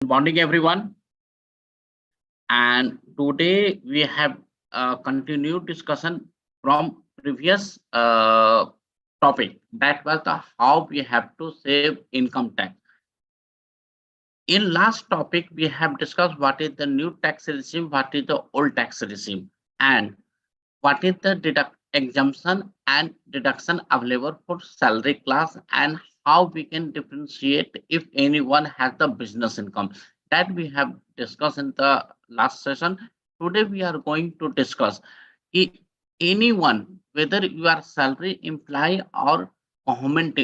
Good morning, everyone. And today we have continued discussion from previous topic. That was the how we have to save income tax. In last topic, we have discussed what is the new tax regime, what is the old tax regime, and what is the deduct exemption and deduction available for salary class, and how we can differentiate if anyone has the business income. That we have discussed in the last session. Today we are going to discuss i- anyone, whether you are salary employee or government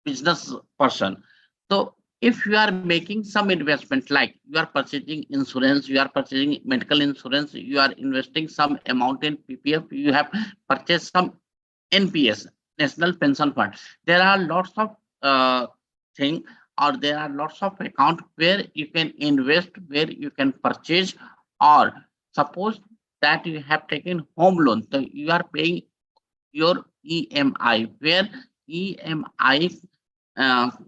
business person. So if you are making some investment, like you are purchasing insurance, you are purchasing medical insurance, you are investing some amount in PPF, you have purchased some NPS, National Pension Fund. There are lots of thing, or there are lots of account where you can invest, where you can purchase, or suppose that you have taken home loan, so you are paying your EMI, where EMI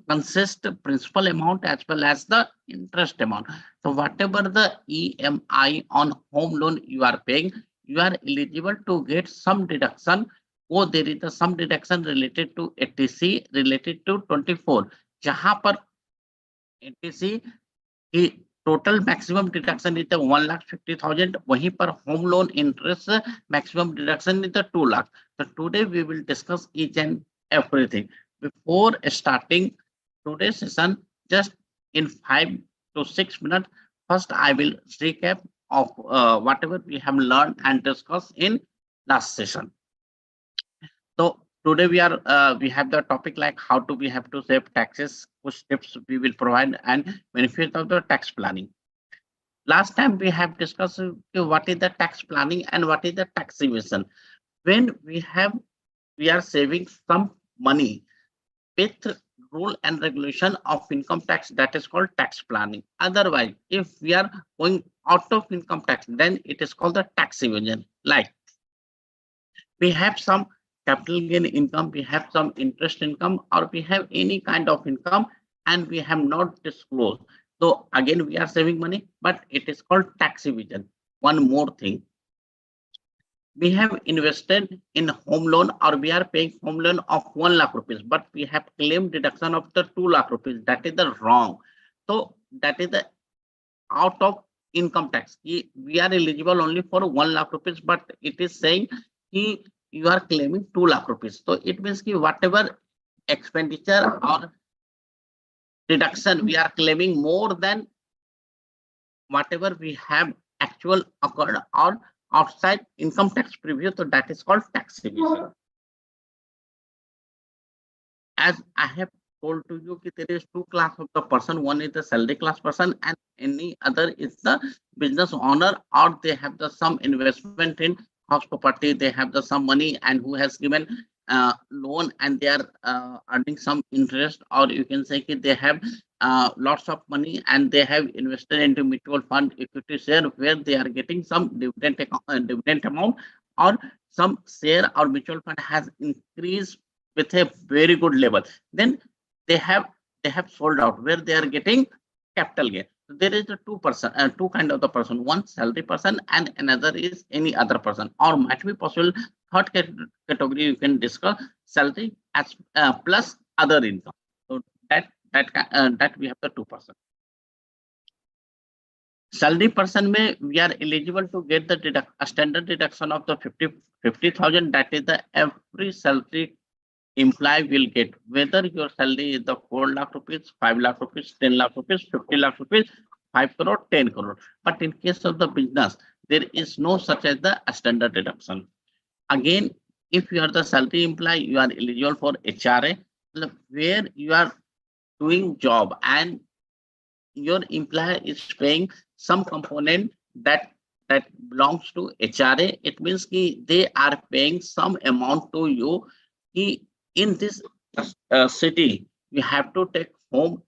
consist principal amount as well as the interest amount. So whatever the EMI on home loan you are paying, you are eligible to get some deduction. Oh, there is some deduction related to 80C, related to 24. जहां पर 80C की total maximum deduction is 1,50,000, वहीं पर home loan interest maximum deduction is 2 lakh. So today we will discuss each and everything. Before starting today's session, just in 5 to 6 minutes, first I will recap of whatever we have learned and discussed in last session. So today we have the topic like how do we have to save taxes, which tips we will provide, and benefits of the tax planning. Last time we have discussed what is the tax planning and what is the tax evasion. When we are saving some money with rule and regulation of income tax, that is called tax planning. Otherwise, if we are going out of income tax, then it is called the tax evasion. Like we have some capital gain income, we have some interest income, or we have any kind of income and we have not disclosed. So again, we are saving money, but it is called tax evasion. One more thing, we have invested in home loan, or we are paying home loan of 1 lakh rupees, but we have claimed deduction of the 2 lakh rupees. That is the wrong. So that is the out of income tax. We are eligible only for 1 lakh rupees, but it is saying you are claiming 2 lakh rupees. So it means whatever expenditure or deduction we are claiming more than whatever we have actual occurred or outside income tax preview. So that is called tax evasion. As I have told to you, there is two class of the person. One is the salary class person, and any other is the business owner, or they have the some investment in house property. They have the some money and who has given loan, and they are earning some interest, or you can say they have lots of money and they have invested into mutual fund, equity share, where they are getting some dividend amount, or some share or mutual fund has increased with a very good level. Then they have sold out, where they are getting capital gain. So there is a two kind of the person, one salary person and another is any other person, or might be possible third category you can discuss, salary as plus other income. So that we have the 2%. Salary person may we are eligible to get the a standard deduction of the 50,000. That is the every salary employee will get, whether your salary is the 4 lakh rupees, 5 lakh rupees, 10 lakh rupees, 50 lakh rupees, 5 crore, 10 crore. But in case of the business, there is no such as the standard deduction. Again, if you are the salary employee, you are eligible for HRA, where you are doing job and your employer is paying some component that belongs to HRA. It means they are paying some amount to you. In this city, you have to take home.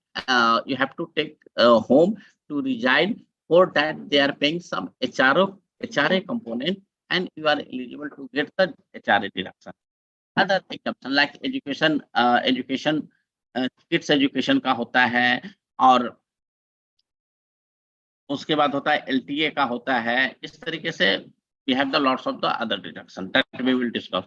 You have to take home to reside. For that, they are paying some HRA component, and you are eligible to get the HRA deduction. Other exemption like education, kids education का होता है, और उसके बाद होता है LTA का होता है। इस तरीके से we have the lots of the other deduction that we will discuss.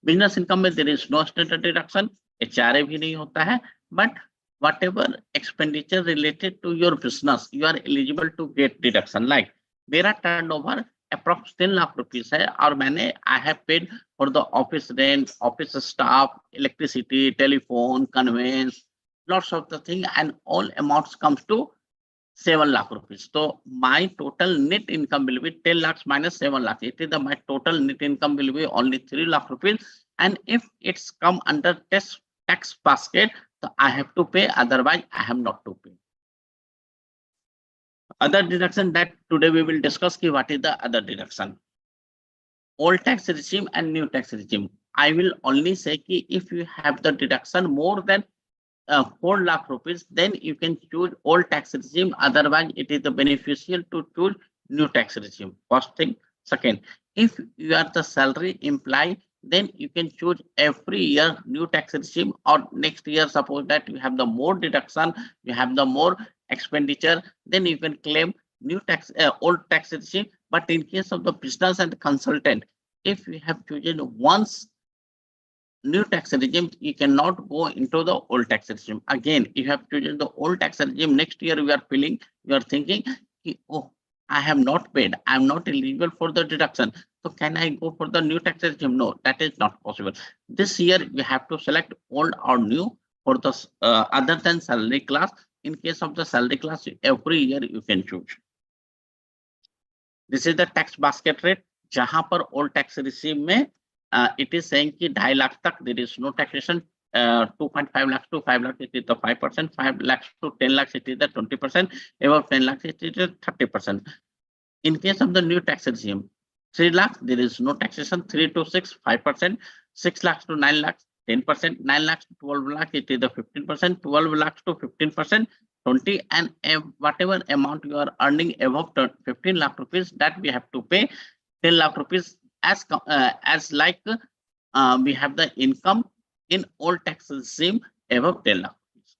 Business income में there is no standard deduction, HRA भी नहीं होता है, but whatever expenditure related to your business you are eligible to get deduction. Like मेरा turnover approx 10 lakh rupees है और मैंने I have paid for the office rent, office staff, electricity, telephone, conveyance, lots of the thing, and all amounts comes to 7 lakh rupees. So my total net income will be 10 lakhs minus 7 lakhs. It is the my total net income will be only 3 lakh rupees. And if it's come under tax basket, so I have to pay. Otherwise, I have not to pay. Other deduction that today we will discuss. Ki what is the other deduction? Old tax regime and new tax regime. I will only say ki if you have the deduction more than 4 lakh rupees, then you can choose old tax regime. Otherwise, it is beneficial to choose new tax regime. First thing. Second, if you are the salary employee, then you can choose every year new tax regime, or next year, suppose that you have the more deduction, you have the more expenditure, then you can claim new tax, old tax regime. But in case of the business and consultant, if you have chosen once new tax regime, you cannot go into the old tax regime. Again, you have chosen the old tax regime. Next year, you are feeling, you are thinking, oh, I have not paid, I am not eligible for the deduction. So can I go for the new tax regime? No, that is not possible. This year, you have to select old or new for the other than salary class. In case of the salary class, every year you can choose. This is the tax basket rate. जहां पर old tax regime में it is saying कि 2.5 लाख तक there is no taxation. 2.5 lakhs to 5 lakhs it is the 5%. 5 lakhs to 10 lakhs it is the 20%. Above 10 lakhs it is the 30%. In case of the new tax regime, 3 lakhs there is no taxation. 3 to 6 5%. 6 lakhs to 9 lakhs 10%. 9 lakhs to 12 lakhs it is the 15%. 12 lakhs to 15%. 20, and whatever amount you are earning above 15 lakh rupees, that we have to pay 10 lakh rupees as like we have the income in old tax regime above 10 lakh rupees.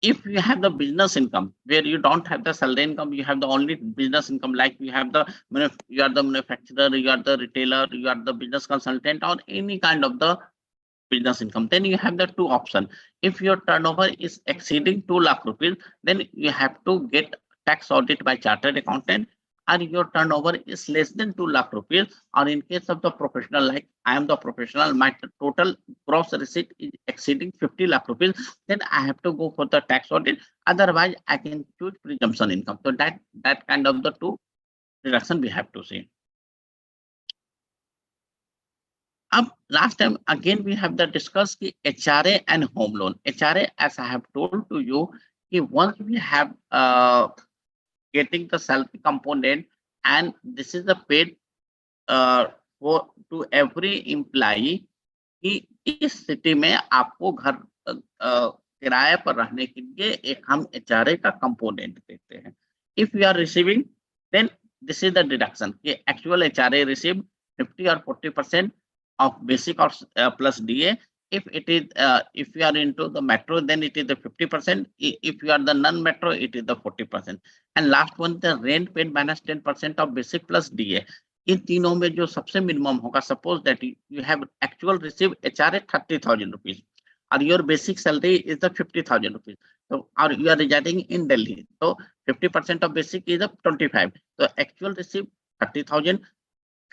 If you have the business income where you don't have the salary income, you have the only business income, like you have the, you are the manufacturer, you are the retailer, you are the business consultant, or any kind of the business income, then you have the two options. If your turnover is exceeding 2 lakh rupees, then you have to get tax audit by chartered accountant. Or your turnover is less than 2 lakh rupees, or in case of the professional, like I am the professional, my total gross receipt is exceeding 50 lakh rupees, then I have to go for the tax audit. Otherwise, I can choose presumption income. So that kind of the two deduction we have to see. Last time again we have the discuss ki HRA and home loan. HRA, as I have told to you, ki once we have getting the salary component, and this is the paid for to every employee कि इस city में आपको घर किराए पर रहने के लिए एक हम HRA का कंपोनेंट देते हैं. If you are receiving, then this is the deduction. कि actual HRA receive 50 or 40% of basic or plus DA. If it is if you are into the metro, then it is the 50%. If you are the non-metro, it is the 40%. And last one, the rent paid minus 10% of basic plus DA. इन तीनों में जो सबसे minimum होगा, suppose that you have actual receive HRA 30,000 rupees और your basic salary is the 50,000 rupees, तो और you are residing in Delhi, तो 50% of basic is 25, तो actual receive 30,000,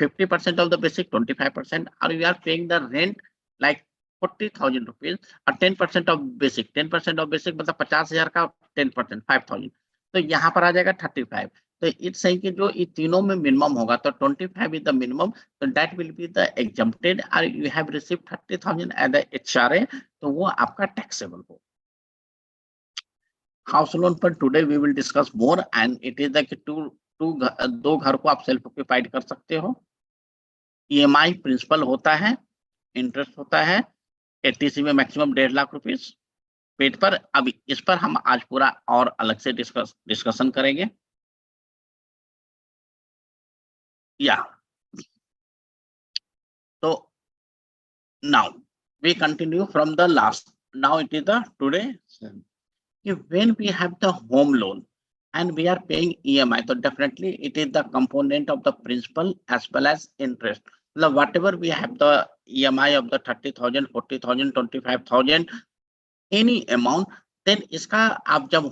50% of the basic 25%, or you are paying the rent like 40,000 rupees, और 10% of basic, 10% of basic मतलब 50,000 का 10% 5,000, तो यहाँ पर आ जाएगा 35. तो इट्स सही कि जो ये तीनों में मिनिमम होगा, तो 25 इज द मिनिमम, तो that will be the exempted, और you have receive 30,000 as the HRA, तो वो आपका टैक्सेबल हो. हाउस लोन पर today we will discuss more, and it is that दो घर को आप सेल्फ ऑक्यूपाइड कर सकते हो. EMI प्रिंसिपल होता है, इंटरेस्ट होता है, ATC में मैक्सिमम 1.5 लाख रुपीस पेड पर. अभी इस पर हम आज पूरा और अलग से डिस्कशन करेंगे. या तो now we continue from the last. Now it is the today कि when we have the home loan and we are paying EMI, so definitely it is the component of the principal as well as interest. मतलब whatever we have the EMI of the 30,000, 40,000, 25,000, any amount, then इसका आप जब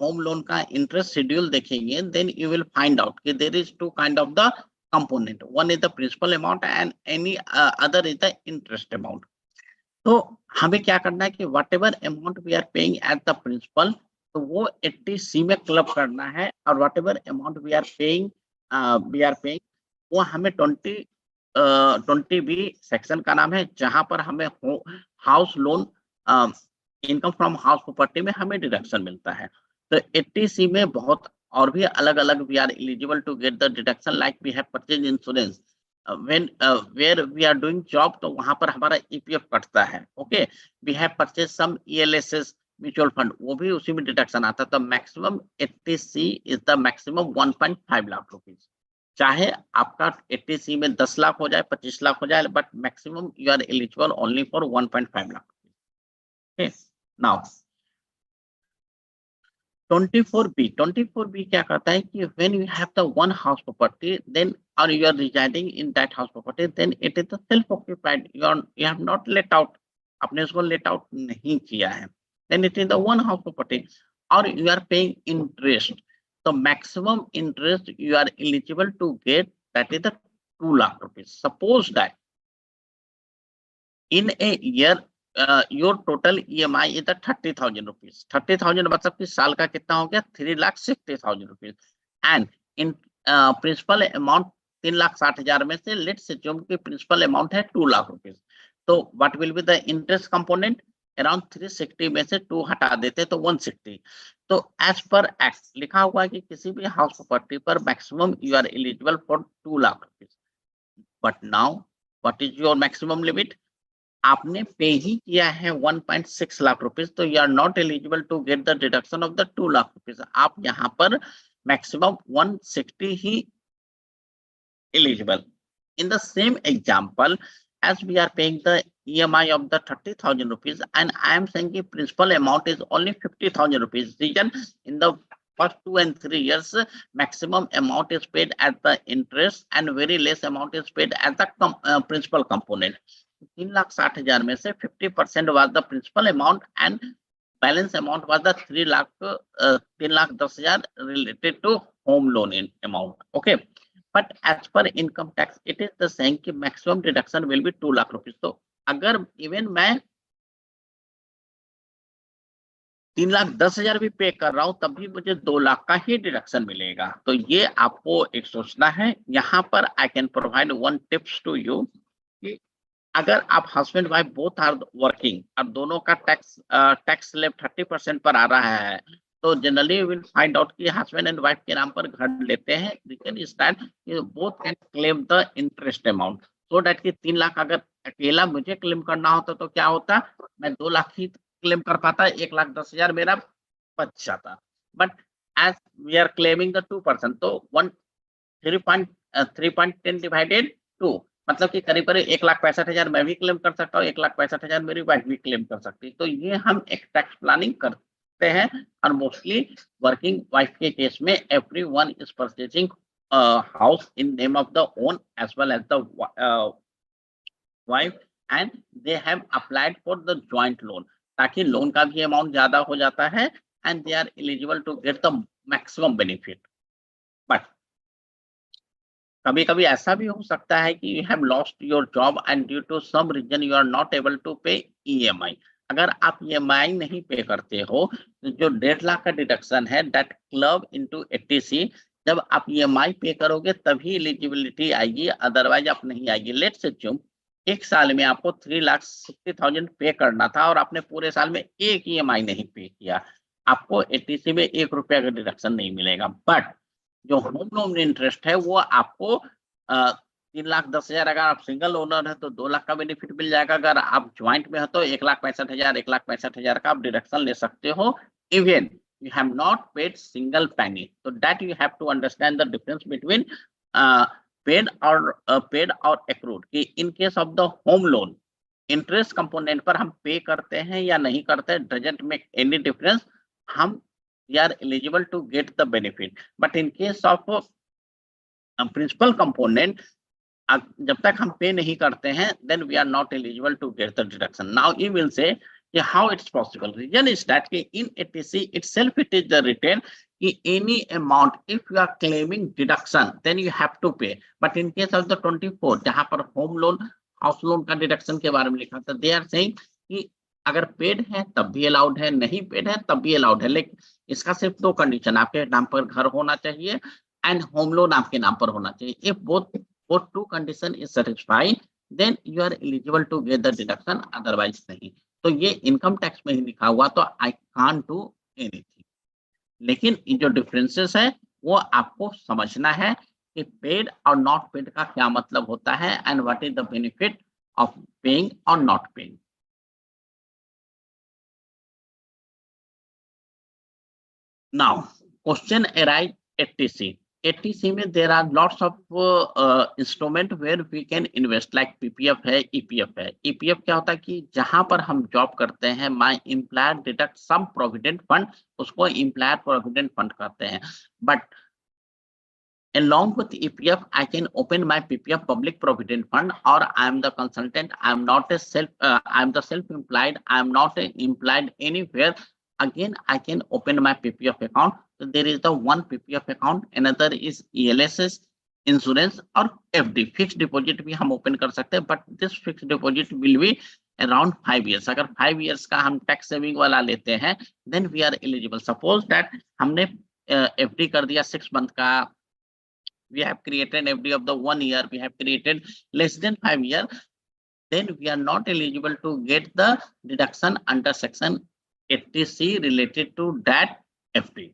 home loan का interest schedule देखेंगे, then you will find out कि there is two kind of the component. One is the principal amount and any other is the interest amount. तो हमें क्या करना है कि whatever amount we are paying at the principal, तो वो 80C में क्लब करना है, और whatever amount we are paying वो हमें 20B सेक्शन का नाम है, जहां पर हमें house loan income from house property में हमें डिडक्शन मिलता है। तो 80C में बहुत और भी अलग अलग we are eligible to get the deduction, like we have purchase insurance when where we are doing job, तो वहां पर हमारा EPF कटता है। Okay, we have purchase some ELSS mutual fund, वो भी उसी में डिडक्शन आता है। तो maximum 80C is the maximum 1.5 lakh rupees. चाहे आपका 80C में 10 लाख हो जाए, 25 लाख हो जाए, but maximum you are eligible only for 1.5 lakh rupees. Okay, now 24B क्या करता है कि when you have the one house property, then or you are residing in that house property, then it is the self occupied, you have not let out, आपने उसको let out नहीं किया है, then it is the one house property, or you are paying interest, the maximum interest you are eligible to get, that is the 2 lakh rupees. Suppose that in a year your total EMI is the 30,000 rupees. 30,000 मतलब कि साल का कितना हो गया, 3,60,000 rupees, and in principal amount 3,60,000 में से let's assume कि principal amount है 2 लाख रुपीस, तो what will be the interest component? Around 360 में से 2 हटा देते तो 160। तो एज पर एक्ट लिखा हुआ है कि किसी भी हाउस प्रॉपर्टी पर maximum you are eligible for 2 lakh rupees, but now what is your maximum limit? आपने पे ही किया है 1.6 लाख रुपीस, तो you are not eligible to get the deduction of the 2 lakh rupees. आप यहाँ पर मैक्सिमम 160 ही eligible. In the same example, as we are paying the EMI of the 30,000 rupees, and I am saying the principal amount is only 50,000 rupees. Reason, in the first 2 and 3 years, maximum amount is paid as the interest and very less amount is paid as the principal component. 3,60,000 में से 50% was the principal amount and balance amount was the 3,10,000 related to home loan in amount. Okay. But as per income tax, it is the same कि maximum deduction will be 2 lakh rupees. तो अगर even मैं 3,10,000 भी पे कर रहा हूं, तब भी मुझे 2 लाख का ही डिडक्शन मिलेगा। तो ये आपको एक सोचना है। यहाँ पर I can provide one tips to you कि अगर आप husband wife both are working और दोनों का टैक्स स्लैब 30% पर आ रहा है, तो जनरली विल फाइंड आउट कि हस्बैंड एंड वाइफ के नाम पर घर लेते हैं, both can claim the interest amount, so that कि 3 लाख अगर अकेला मुझे क्लेम करना होता तो क्या होता, मैं 2 लाख ही क्लेम कर पाता, 1,10,000 मेरा बच जाता। But as we are claiming the 2%, तो 3.10 डिवाइडेड 2, मतलब कि करीब करीब 1,65,000 मैं भी क्लेम कर सकता हूँ, 1,65,000 मेरी वाइफ भी क्लेम कर सकती है। तो ये हम एक टैक्स प्लानिंग करते हैं, और मोस्टली वर्किंग वाइफ के केस में everyone is purchasing house in name of the own as well as the wife, and they have applied for the joint loan, ताकि लोन का भी अमाउंट ज्यादा हो जाता है and they are eligible to get the maximum benefit. But कभी कभी ऐसा भी हो सकता है कि you have lost your job and due to some reason you are not able to पे EMI। अगर आप EMI नहीं पे करते हो, तो जो 1.5 लाख का डिडक्शन है दैट क्लब इनटू 80C, जब आप EMI पे करोगे तभी एलिजिबिलिटी आएगी, अदरवाइज आप नहीं आएगी। लेट्स अज्यूम एक साल में आपको 3,60,000 पे करना था और आपने पूरे साल में एक EMI नहीं पे किया, आपको 80C में 1 रुपया का डिडक्शन नहीं मिलेगा। बट जो होम लोन इंटरेस्ट है वो आपको 3,10,000, अगर आप सिंगल ओनर है तो 2 लाख का बेनिफिट मिल जाएगा, अगर आप ज्वाइंट में हो तो 1,65,000 का आप डिडक्शन ले सकते हो, even you have not paid single penny. So that you have to understand the difference between paid or accrued. In case of the home loan, interest component पर हम पे करते हैं या नहीं करते, डजंट मेक एनी डिफरेंस, हम we are eligible to get the benefit. But in case of principal component, जब तक हम पे नहीं करते हैं, then we are not eligible to get the deduction. Now you will say how it's possible, reason is that कि in eighty C itself it is the written कि any amount if you are claiming deduction then you have to pay. But in case of the 24 जहां पर home loan house loan का deduction के बारे में लिखा था, दे आर सेइंग कि अगर पेड है तब भी अलाउड है, नहीं पेड है तब भी अलाउड है, लेकिन इसका सिर्फ दो कंडीशन, आपके नाम पर घर होना चाहिए एंड होम लोन आपके नाम पर होना चाहिए। If both two condition is satisfied, then you are eligible to get the deduction, otherwise नहीं। तो ये इनकम टैक्स में ही लिखा हुआ, तो आई कांट डू एनीथिंग। लेकिन ये जो डिफरेंसेस है वो आपको समझना है कि पेड और नॉट पेड का क्या मतलब होता है and what is the benefit of paying और not paying. Now question arise eighty C. Eighty C में there are lots of instrument where we can invest, like PPF है, ईपीएफ है। ईपीएफ क्या होता है कि जहां पर हम जॉब करते हैं, my employer deduct some provident fund, उसको एम्प्लॉयर प्रोविडेंट फंड कहते हैं। But along with EPF, I can open my PPF public provident fund, or I am the consultant. I am not a I am the self-employed. I am not employed anywhere. Again, I can open my PPF account. So there is the one PPF account. Another is ELSS, insurance और FD, fixed deposit भी हम open कर सकते हैं. But this fixed deposit will be around 5 years. अगर 5 years का हम tax saving वाला लेते हैं, then we are eligible. Suppose that हमने FD कर दिया 6 month का, we have created FD of the 1 year, we have created less than 5 years, then we are not eligible to get the deduction under section 80C related to that FD.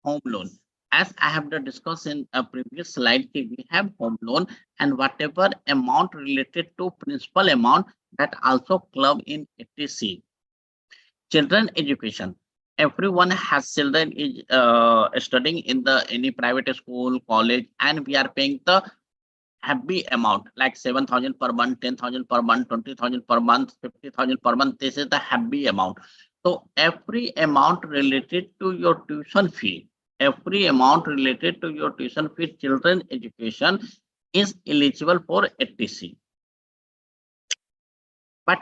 Home loan, as I have discussed in a previous slide, we have home loan and whatever amount related to principal amount that also club in 80C. Children education, everyone has children is studying in the any private school, college, and we are paying the happy amount like 7,000 per month, 10,000 per month, 20,000 per month, 50,000 per month. This is the happy amount. So every amount related to your tuition fee, every amount related to your tuition fee, children education is eligible for 80C. But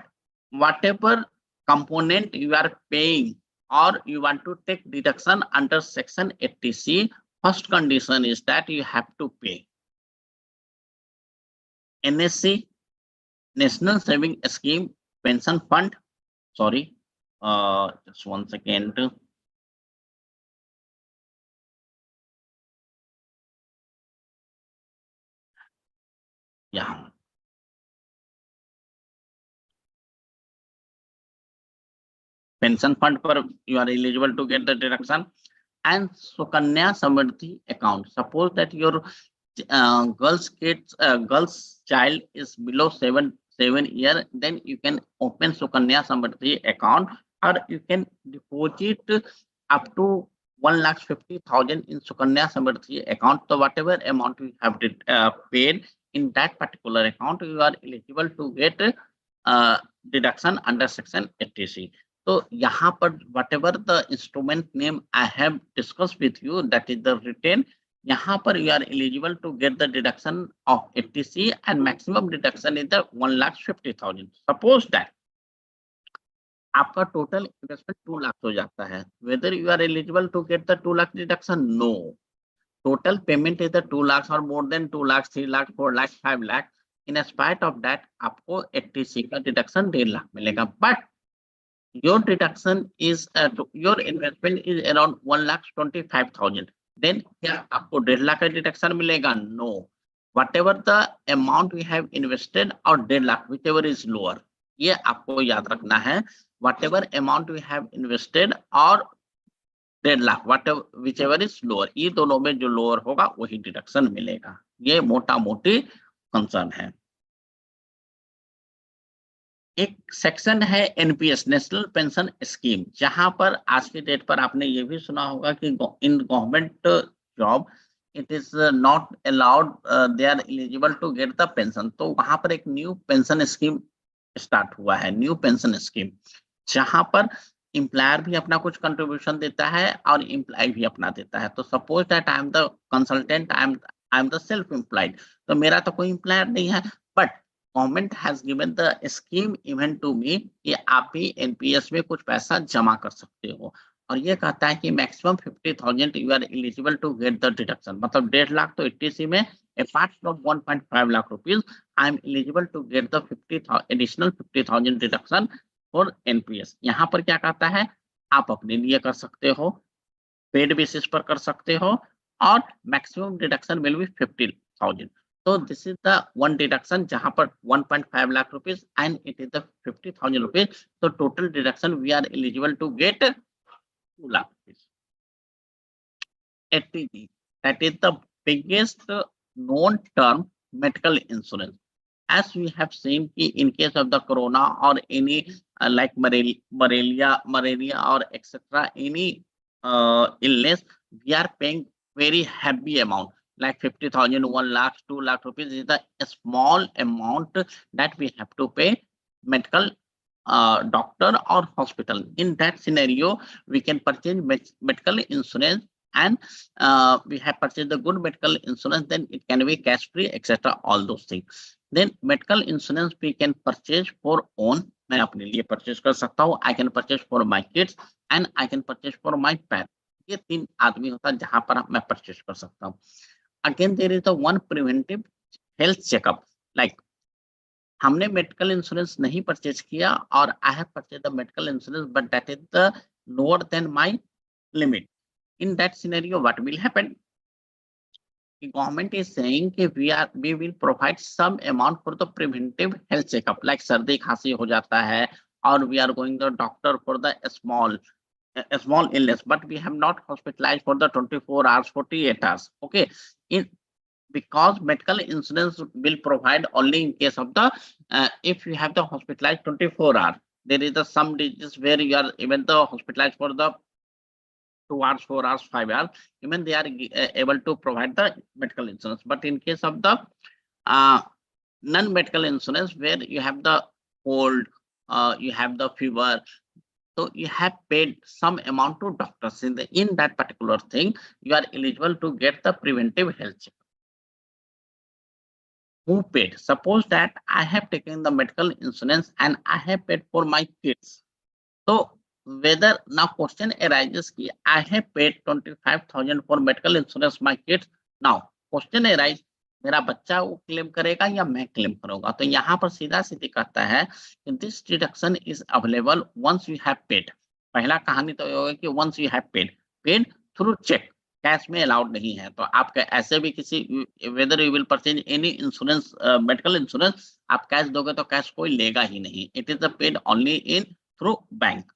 whatever component you are paying or you want to take deduction under section 80C, first condition is that you have to pay NSC, National Saving Scheme, Pension Fund. Sorry, just 1 second. Yeah. Pension fund पर you are eligible to get the deduction, and Sukanya Samriddhi account. Suppose that your girl's child is below 7 years, then you can open Sukanya Samriddhi account, or you can deposit up to 1,50,000 in Sukanya Samriddhi account. So whatever amount you have paid in that particular account, you are eligible to get deduction under section 80C. तो यहाँ पर whatever the instrument name I have discussed with you, that is the retain, यहाँ पर you are eligible to get the deduction of 80C and maximum deduction is the 1,50,000. Suppose that आपका total investment 2 lakh हो जाता है, whether you are eligible to get the 2 lakh deduction? No. Total payment is the 2 lakhs or more than 2 lakhs, 3 lakhs, 4 lakhs, 5 lakhs. In spite of that, आपको 80C का deduction 1.5 lakh मिलेगा. But your deduction is your investment is around 1,25,000. Then क्या आपको 1.5 लाख का deduction मिलेगा? No. Whatever the amount we have invested or 1.5 lakh, whichever is lower, ये आपको याद रखना है. Whatever amount we have invested or 1.5 lakh, whatever whichever is lower, ये दोनों में जो lower होगा वही deduction मिलेगा. ये मोटा मोटी कंसर्न है. एक सेक्शन है एनपीएस, नेशनल पेंशन स्कीम, जहां पर आज के डेट पर आपने ये भी सुना होगा कि in government job it is not allowed, they are eligible to get the pension. तो वहां पर एक न्यू पेंशन स्कीम स्टार्ट हुआ है, न्यू पेंशन स्कीम, जहां पर एम्प्लॉयर भी अपना कुछ कंट्रीब्यूशन देता है और एम्प्लॉय भी अपना देता है। तो suppose that I am the consultant, I am the self employed, तो मेरा तो कोई एम्प्लॉयर नहीं है, but government has given the scheme even to me कि आप भी एनपीएस में कुछ पैसा जमा कर सकते हो, और ये कहता है कि maximum 50,000 you are eligible to get the deduction, मतलब 1.5 लाख तो एटीसी में, apart from 1.5 lakh rupees I am eligible to get the 50,000 additional 50,000 deduction for NPS. यहाँ पर क्या कहता है, आप अपने लिए कर सकते हो, पेड बेसिस पर कर सकते हो, और मैक्सिमम डिडक्शन विल बी 50,000। तो this is the one deduction जहां पर 1.5 lakh rupees and it is the 50,000 rupees, तो total deduction we are eligible to get 2 lakh rupees. ATG, that is the biggest known term medical insurance. As we have seen in case of the corona or any like malaria or etc. any illness, we are paying very heavy amount like 50,000, 1 lakh, 2 lakh rupees is the small amount that we have to pay medical doctor or hospital. In that scenario, we can purchase medical insurance, and we have purchased the good medical insurance, then it can be cash free, etc. all those things. Then medical insurance we can purchase for own, मैं अपने लिए purchase कर सकता हूँ, I can purchase for my kids and I can purchase for my parents. ये 3 आदमी होता है जहां पर मैं परचेज कर सकता हूँ. Again there is the one preventive health checkup, like हमने मेडिकल इंश्योरेंस नहीं परचेज किया और I have purchase the medical insurance but that is the lower than my limit. In that scenario, what will happen? The government is saying that we will provide some amount for the preventive health checkup, like सर्दी खांसी हो जाता है और we are going to the doctor for the small illness, but we have not hospitalized for the 24 hours, 48 hours. Okay, in because medical insurance will provide only in case of the if you have the hospitalized 24 hours, there is the some diseases where you are even the hospitalized for the 2 hours, 4 hours, 5 hours, even they are able to provide the medical insurance. But in case of the uh, non-medical insurance, where you have the cold, you have the fever, so you have paid some amount to doctors. In that particular thing, you are eligible to get the preventive health check. Who paid? Suppose that I have taken the medical insurance and I have paid for my kids. So whether now question arises कि I have paid 25,000 for medical insurance my kids. Now question arise, मेरा बच्चा वो claim करेगा या मैं claim करूंगा? तो यहाँ पर सीधा सीधी कहता है कि this deduction is available once you have paid. पहला कहानी तो ये होगा कि once you have paid through cheque, cash में अलाउड नहीं है. तो आप ऐसे भी किसी whether you will purchase any insurance medical insurance, आप कैश दोगे तो कैश कोई लेगा ही नहीं. It is paid only in through bank,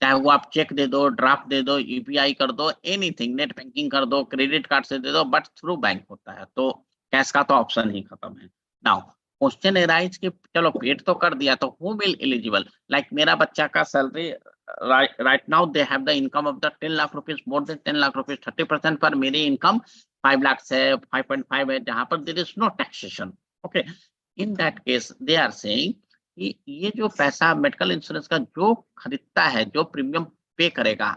चाहे वो आप चेक दे दो, ड्राफ्ट दे दो, यूपीआई कर दो, एनीथिंग, नेट बैंकिंग कर दो, क्रेडिट कार्ड से दे दो, बट थ्रू बैंक होता है. तो कैश का तो ऑप्शन ही खत्म है. नाउ क्वेश्चन एराइज कि चलो पेड तो कर दिया, तो हु विल एलिजिबल? लाइक मेरा बच्चा का salary right now they have the income of the 10 lakh rupees, more than 10 lakh rupees, 30% पर मेरी इनकम 5 लाख है, 5.5 है, जहां पर there is no taxation. Okay, in that case they are saying कि ये जो पैसा मेडिकल इंश्योरेंस का जो खरीदता है, जो प्रीमियम पे करेगा,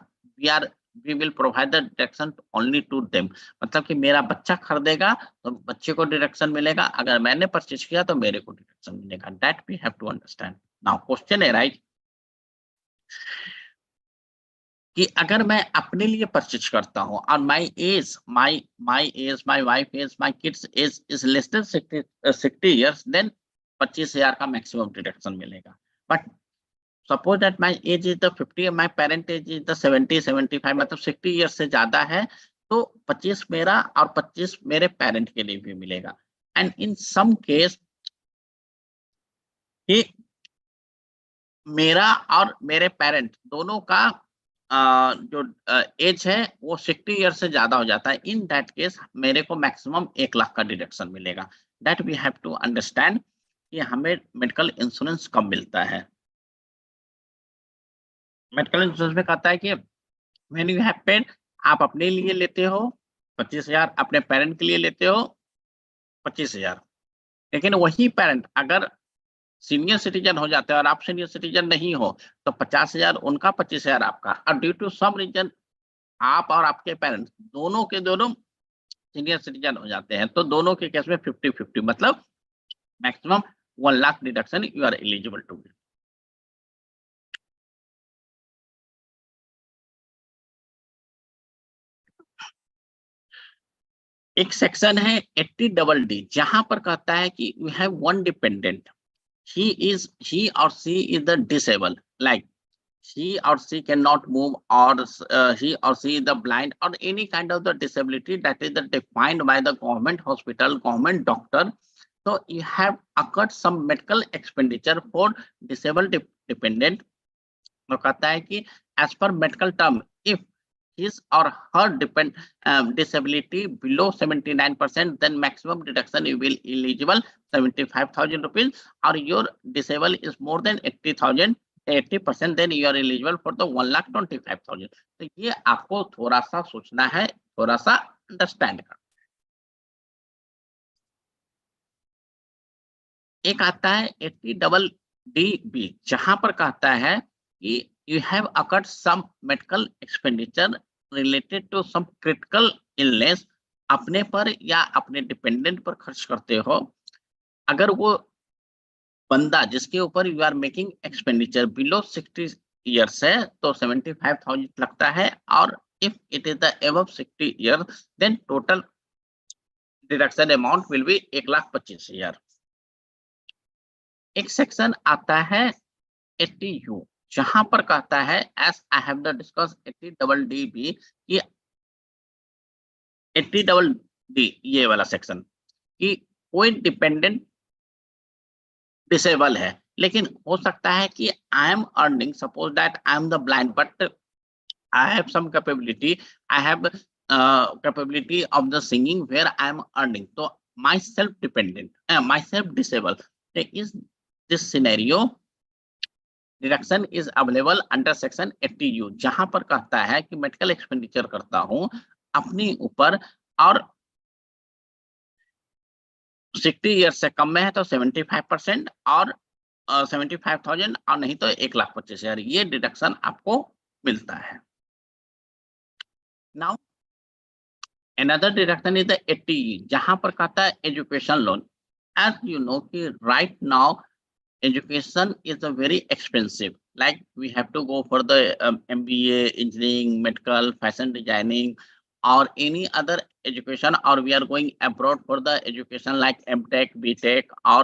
we will provide the deduction only to them. मतलब कि मेरा बच्चा खरीदेगा तो बच्चे को डिडक्शन मिलेगा, अगर मैंने परचेज किया तो मेरे को डिडक्शन मिलेगा. That we have to understand. Now question arise कि अगर मैं अपने लिए परचेज करता हूं और my wife age, my kids age is less than 60 years, then 25,000 का मैक्सिमम डिडक्शन मिलेगा. But suppose that my age is the 50, my parent age is the 70-75, मतलब 60 ईयर्स से ज्यादा है, तो 25 मेरा और 25 मेरे पेरेंट के लिए भी मिलेगा. एंड इन सम केस कि मेरा और मेरे पेरेंट दोनों का जो एज है वो 60 ईयर से ज्यादा हो जाता है. इन दैट केस मेरे को मैक्सिमम 1 लाख का डिडक्शन मिलेगा. That we have to understand कि हमें मेडिकल इंश्योरेंस कब मिलता है. मेडिकल इंश्योरेंस में कहता है कि व्हेन यू हैव पेड, आप अपने लिए लेते हो 25,000, अपने पेरेंट के लिए लेते हो 25,000. लेकिन वही पेरेंट अगर सीनियर सिटीजन हो जाते हैं और आप सीनियर सिटीजन नहीं हो, तो 50,000 उनका, 25,000 आपका। और ड्यू टू सम रीजन आप और आपके पेरेंट्स दोनों के दोनों सीनियर सिटीजन हो जाते हैं, तो दोनों के केस में 50-50, मतलब maximum 1 lakh deduction you are eligible to. एक सेक्शन है 80 डी, जहां पर कहता है कि you have one dependent, he or she is the disabled, like he or she cannot move, or he or she is the blind, or any kind of the disability that is the defined by the government hospital, government doctor. So you have occurred some medical expenditure for disabled dependent। वो कहता है कि as per medical term, if his or her disability below 79%, then maximum deduction you will eligible 75,000 rupees, or your disable is more than 80,000, 80%, then you are eligible for the 1,25,000। तो ये आपको थोड़ा सा सोचना है, थोड़ा सा अंडरस्टैंड करना। एक आता है 80 डी, जहां पर कहता है कि you have accrued some medical expenditure related to some critical illness, अपने पर या अपने डिपेंडेंट पर खर्च करते हो। अगर वो बंदा जिसके ऊपर you are making expenditure below 60 years है, तो 75,000 लगता है, और if it is the above 60 year, then total deduction amount will be 1,25,000। एक सेक्शन आता है 80 यू, जहां पर कहता है S I have the discuss 80 D कि 80 डी, ये वाला सेक्शन, कि कोई डिपेंडेंट डिसेबल है, लेकिन हो सकता है कि I am earning, suppose that I am the blind but I have some capability, I have capability of the singing where I am earning, तो my self dependent, my self disable, is this scenario deduction is available under section 80 U, जहां पर कहता है कि medical expenditure करता हूं अपने ऊपर, और 60 ईयर से कम में है तो 75%, और 75,000, और नहीं तो 1,25,000, ये डिडक्शन आपको मिलता है। Now another deduction is the 80, जहां पर कहता है education loan. As you know कि right now education is a very expensive, like we have to go for the MBA, engineering, medical, fashion designing, or any other education, or we are going abroad for the education like MTech, BTech, or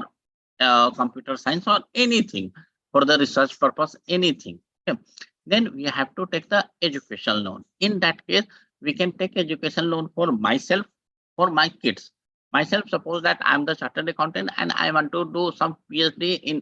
computer science, or anything for the research purpose, anything, okay. Then we have to take the education loan. In that case, we can take education loan for myself, for my kids. Myself, suppose that I am the chartered accountant and I want to do some PhD in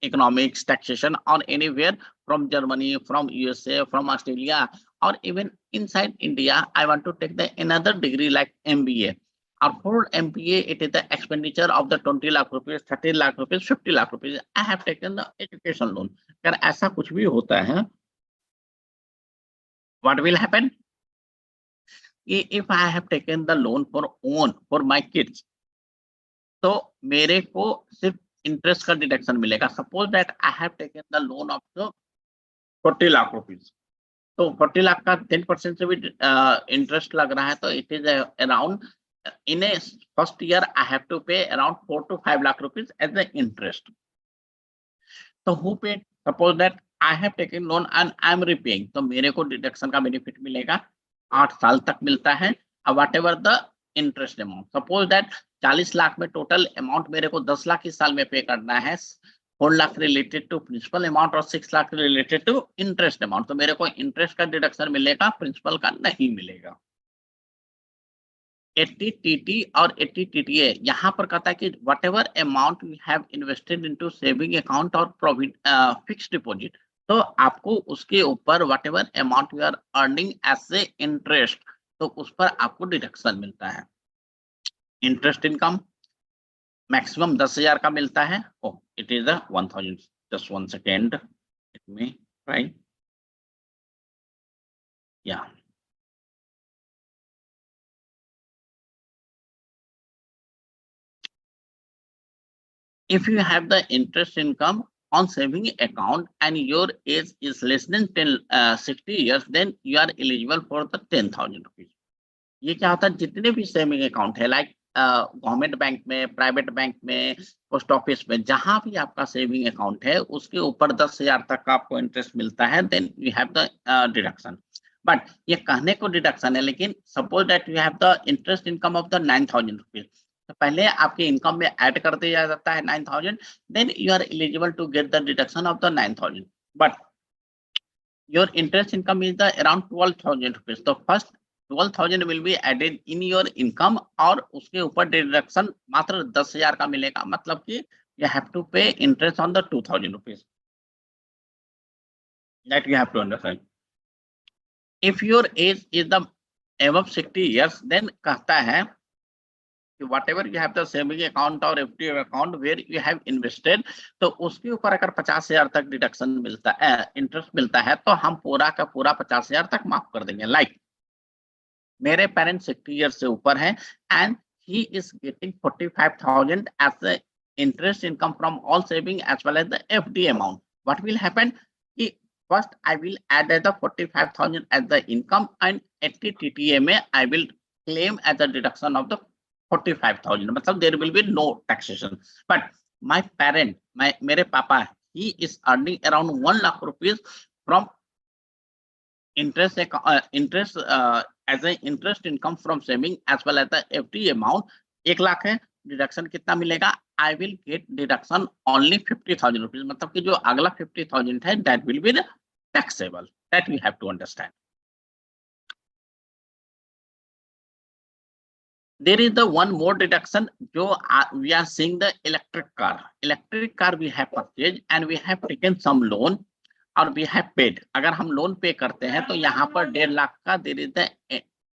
economics, taxation, or anywhere from Germany, from USA, from Australia, or even inside India. I want to take the another degree like MBA. Or for MBA, it is the expenditure of the 20 lakh rupees, 30 lakh rupees, 50 lakh rupees. I have taken the education loan. अगर ऐसा कुछ भी होता है, what will happen? If I have taken the loan for own for my kids, तो मेरे को सिर्फ इंटरेस्ट का डिडक्शन मिलेगा। Suppose that I have taken the loan of 40 lakh rupees, तो 40 लाख का 10% से भी इंटरेस्ट लग रहा है, तो it is around in a first year I have to pay around 4 to 5 lakh rupees as the interest. तो who paid, suppose that I have taken loan and I am repaying, तो मेरे को डिडक्शन का benefit मिलेगा 8 साल तक मिलता है। What ever the interest amount, suppose that 40 lakh में टोटल अमाउंट मेरे को 10 लाख इस साल में पे करना है, 4 lakh related to principal amount और 6 lakh related to interest amount, तो मेरे को इंटरेस्ट का डिडक्शन मिलेगा, प्रिंसिपल का नहीं मिलेगा। 80 टीटी और 80 टीटीए, यहाँ पर कहता है कि whatever amount you have invested into saving account और फिक्स्ड डिपॉजिट, तो आपको उसके ऊपर whatever amount you are earning as a interest, तो उस पर आपको डिडक्शन मिलता है। इंटरेस्ट इनकम मैक्सिमम 10,000 का मिलता है। Oh it is 1,000, just 1 second, it में राइट, या if you have the interest income on saving account and your age is less than 60 years, then you are eligible for the 10,000 rupees. ये क्या होता है, जितने भी सेविंग अकाउंट है, like government bank में, प्राइवेट बैंक में, पोस्ट ऑफिस में, जहां भी आपका सेविंग अकाउंट है, उसके ऊपर 10,000 तक का आपको इंटरेस्ट मिलता है, then you have the deduction. But ये कहने को डिडक्शन है, लेकिन suppose that you have the interest income of the 9,000 rupees, तो पहले आपके इनकम में ऐड कर दिया जाता है 9,000, then you are eligible to get the deduction of the 9,000. But your interest income is the around 12,000 rupees, तो first 12,000 will be added in your income और उसके ऊपर डिडक्शन मात्र 10,000 का मिलेगा, मतलब कि you have to pay interest on the 2,000 rupees. That you have to understand. If your age is the above 60 years, then कहता है कि whatever you have the saving account और FD account where you have invested, तो उसके ऊपर अगर 50,000 तक deduction मिलता है, इंटरेस्ट मिलता है, तो हम पूरा का पूरा 50,000 तक माफ कर देंगे. लाइक मेरे पेरेंट्स 60 ईयर से ऊपर है and he is getting 45,000 as the interest income from all saving as well as the FD amount. What will happen कि first I will add the 45,000 as the income and 80 TTA में I will claim as the deduction of the 45,000, मतलब there will be no taxation. But my parent, मेरे पापा, he is earning around 1 lakh rupees from interest as an interest income from saving as well as the FD amount. 1 lakh है, deduction कितना मिलेगा? I will get deduction only 50,000 rupees, मतलब कि जो अगला 50,000 है that will be the taxable. That we have to understand. There is the one more deduction, जो we are seeing the electric car. Electric car we have purchased and we have taken some loan और we have paid. अगर हम loan पे करते हैं तो यहाँ पर 1.5 लाख का there is the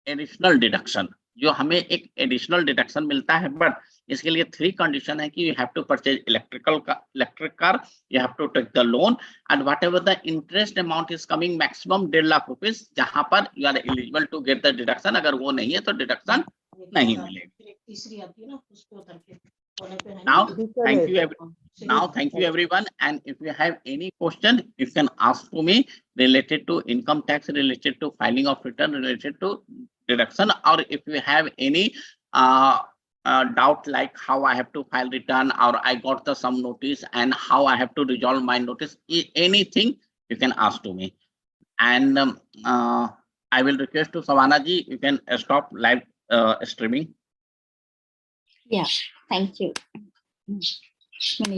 additional deduction, जो हमें एक एडिशनल डिडक्शन मिलता है. बट इसके लिए 3 कंडीशन है कि you have to purchase electric car, you have to take the loan and whatever the interest amount is coming maximum 1.5 lakh rupees, जहां पर you are eligible to get the deduction. अगर वो नहीं है तो डिडक्शन नहीं मिलेगी. तीसरी आती है ना, उसको उतर के Now, thank you everyone. And if you have any question, you can ask to me related to income tax, related to filing of return, related to deduction, or if you have any doubt like how I have to file return, or I got the some notice and how I have to resolve my notice, anything you can ask to me. And I will request to Savana ji, you can stop live streaming. Yeah, thank you.